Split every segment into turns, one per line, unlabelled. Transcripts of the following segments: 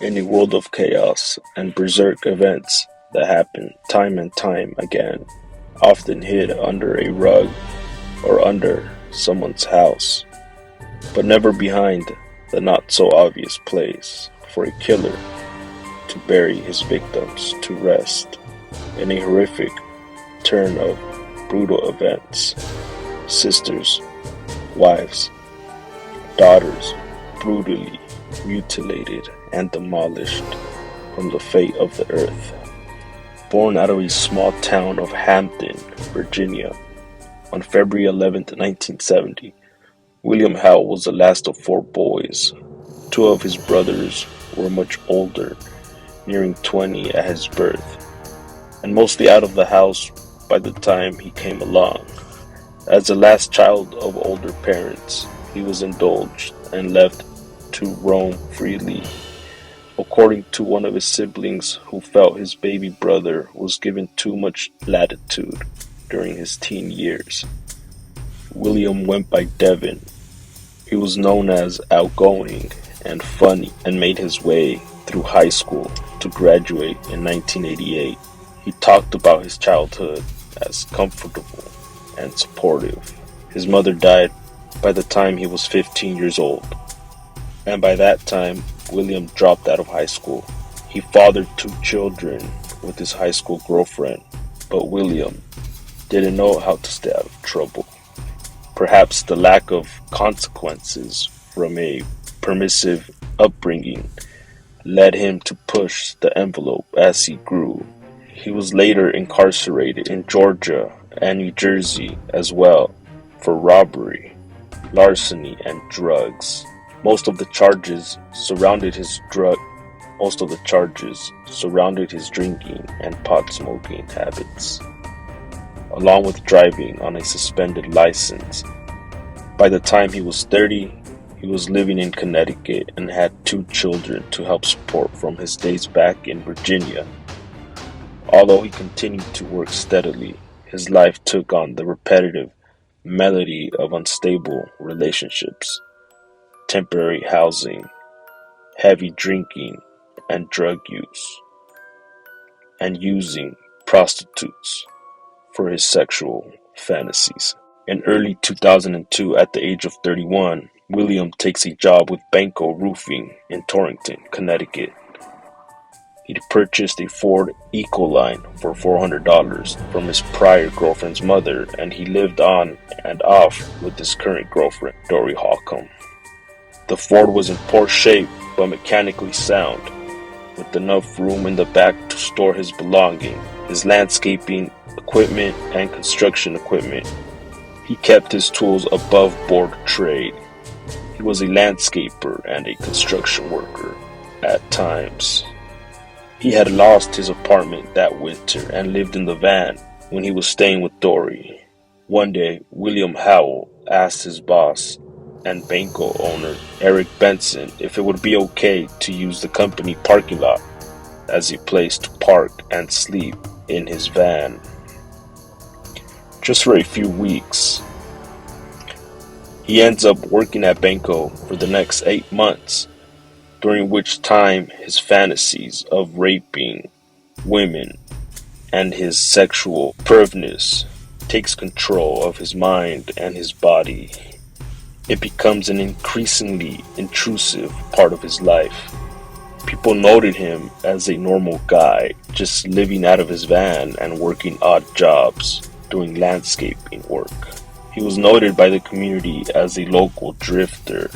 In a world of chaos and berserk events that happen time and time again, often hid under a rug or under someone's house, but never behind the not so obvious place for a killer to bury his victims to rest in a horrific turn of brutal events. Sisters, wives, daughters brutally mutilated and demolished from the fate of the earth. Born out of a small town of Hampton, Virginia, on February 11th, 1970, William Howell was the last of four boys. Two of his brothers were much older, nearing 20 at his birth, and mostly out of the house by the time he came along. As the last child of older parents, he was indulged and left to roam freely, according to one of his siblings who felt his baby brother was given too much latitude during his teen years. William went by Devin. He was known as outgoing and funny and made his way through high school to graduate in 1988. He talked about his childhood as comfortable and supportive. His mother died by the time he was 15 years old, and by that time, William dropped out of high school. He fathered two children with his high school girlfriend, but William didn't know how to stay out of trouble. Perhaps the lack of consequences from a permissive upbringing led him to push the envelope as he grew. He was later incarcerated in Georgia and New Jersey as well for robbery, larceny, and drugs. Most of the charges surrounded his drinking and pot smoking habits, along with driving on a suspended license. By the time he was 30, he was living in Connecticut and had two children to help support from his days back in Virginia. Although he continued to work steadily, his life took on the repetitive melody of unstable relationships, temporary housing, heavy drinking and drug use, and using prostitutes for his sexual fantasies. In early 2002, at the age of 31, William takes a job with Banco Roofing in Torrington, Connecticut. He purchased a Ford Ecoline for $400 from his prior girlfriend's mother, and he lived on and off with his current girlfriend, Dory Holcomb. The Ford was in poor shape but mechanically sound, with enough room in the back to store his belongings, his landscaping equipment and construction equipment. He kept his tools above board trade. He was a landscaper and a construction worker at times. He had lost his apartment that winter and lived in the van when he was staying with Dory. One day, William Howell asked his boss and Banco owner, Eric Benson, if it would be okay to use the company parking lot as a place to park and sleep in his van, just for a few weeks. He ends up working at Banco for the next 8 months, during which time his fantasies of raping women and his sexual pervness takes control of his mind and his body. It becomes an increasingly intrusive part of his life. People noted him as a normal guy, just living out of his van and working odd jobs, doing landscaping work. He was noted by the community as a local drifter.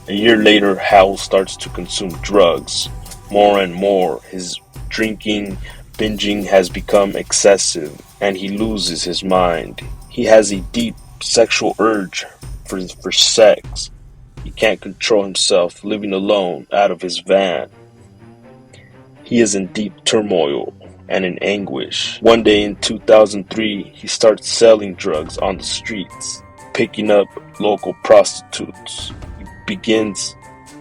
A year later, Howell starts to consume drugs. More and more, his drinking, binging has become excessive, and he loses his mind. He has a deep sexual urge for sex. He can't control himself, living alone out of his van. He is in deep turmoil and in anguish. One day in 2003, he starts selling drugs on the streets, picking up local prostitutes. He begins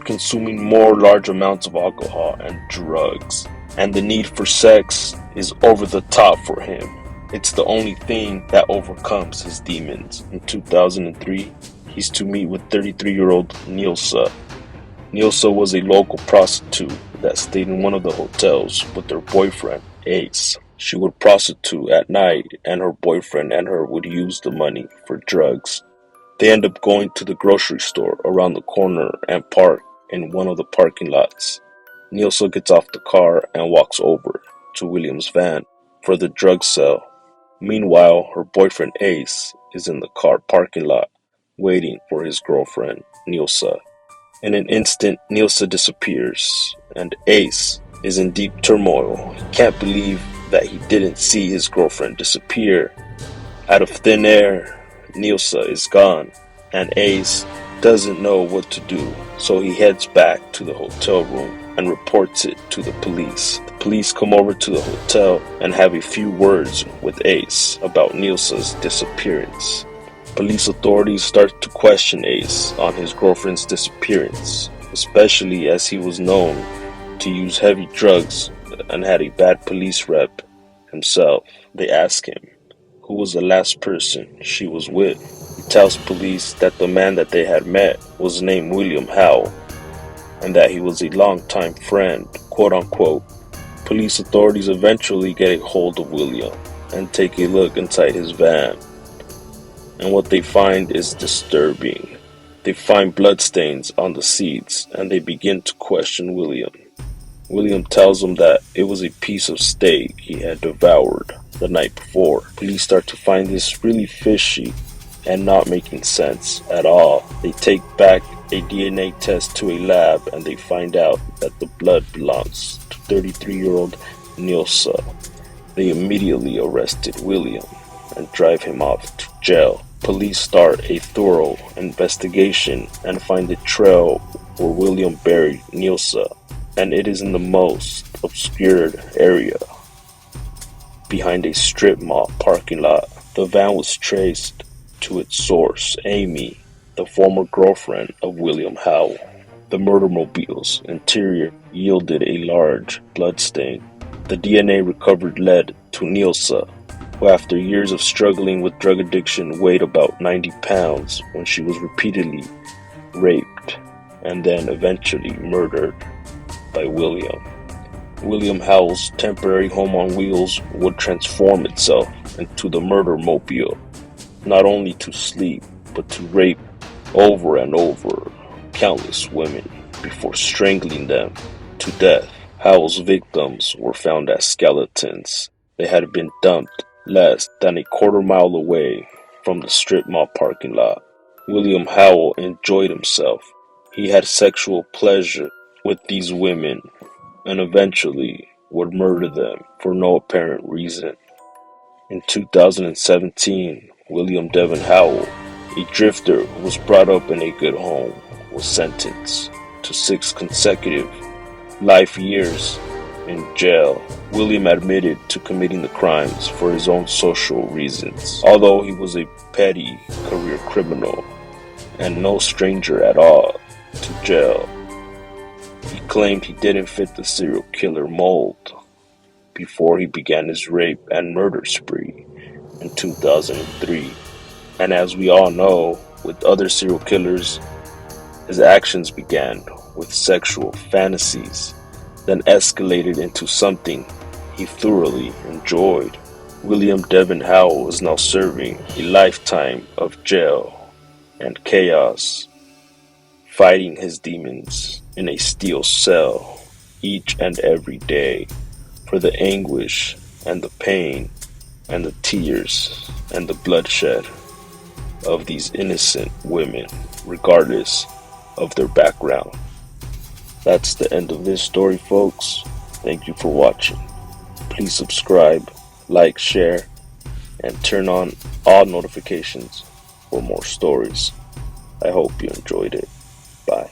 consuming more large amounts of alcohol and drugs, and the need for sex is over the top for him. It's the only thing that overcomes his demons. In 2003, he's to meet with 33-year-old Nilsa, Nilsa was a local prostitute that stayed in one of the hotels with her boyfriend, Ace. She would prostitute at night, and her boyfriend and her would use the money for drugs. They end up going to the grocery store around the corner and park in one of the parking lots. Nilsa gets off the car and walks over to William's van for the drug sale. Meanwhile, her boyfriend Ace is in the car parking lot waiting for his girlfriend, Nilsa. In an instant, Nilsa disappears, and Ace is in deep turmoil. He can't believe that he didn't see his girlfriend disappear. Out of thin air, Nilsa is gone, and Ace doesn't know what to do, so he heads back to the hotel room and reports it to the police. The police come over to the hotel and have a few words with Ace about Nilsa's disappearance. Police authorities start to question Ace on his girlfriend's disappearance, especially as he was known to use heavy drugs and had a bad police rep himself. They ask him who was the last person she was with. He tells police that the man that they had met was named William Howell, and that he was a longtime friend, quote unquote. Police authorities eventually get a hold of William and take a look inside his van, and what they find is disturbing. They find bloodstains on the seats, and they begin to question William. William tells them that it was a piece of steak he had devoured the night before. Police start to find this really fishy and not making sense at all. They take back a DNA test to a lab, and they find out that the blood belongs to 33-year-old Nilsa. They immediately arrested William and drive him off to jail. Police start a thorough investigation and find a trail where William buried Nilsa, and it is in the most obscured area, behind a strip mall parking lot. The van was traced to its source, Amy, the former girlfriend of William Howell. The murdermobile's interior yielded a large bloodstain. The DNA recovered led to Nilsa, who after years of struggling with drug addiction weighed about 90 pounds when she was repeatedly raped and then eventually murdered by William. William Howell's temporary home on wheels would transform itself into the murder mobile, not only to sleep, but to rape over and over countless women before strangling them to death. Howell's victims were found as skeletons. They had been dumped less than a quarter-mile away from the strip mall parking lot. William Howell enjoyed himself. He had sexual pleasure with these women and eventually would murder them for no apparent reason. In 2017, William Devin Howell, a drifter who was brought up in a good home, was sentenced to 6 consecutive life years in jail. William admitted to committing the crimes for his own social reasons. Although he was a petty career criminal and no stranger at all to jail, he claimed he didn't fit the serial killer mold before he began his rape and murder spree in 2003. And as we all know, with other serial killers, his actions began with sexual fantasies, then escalated into something he thoroughly enjoyed. William Devin Howell is now serving a lifetime of jail and chaos, fighting his demons in a steel cell each and every day for the anguish and the pain and the tears and the bloodshed of these innocent women, regardless of their background. That's the end of this story, folks. Thank you for watching. Please subscribe, like, share, and turn on all notifications for more stories. I hope you enjoyed it. Bye.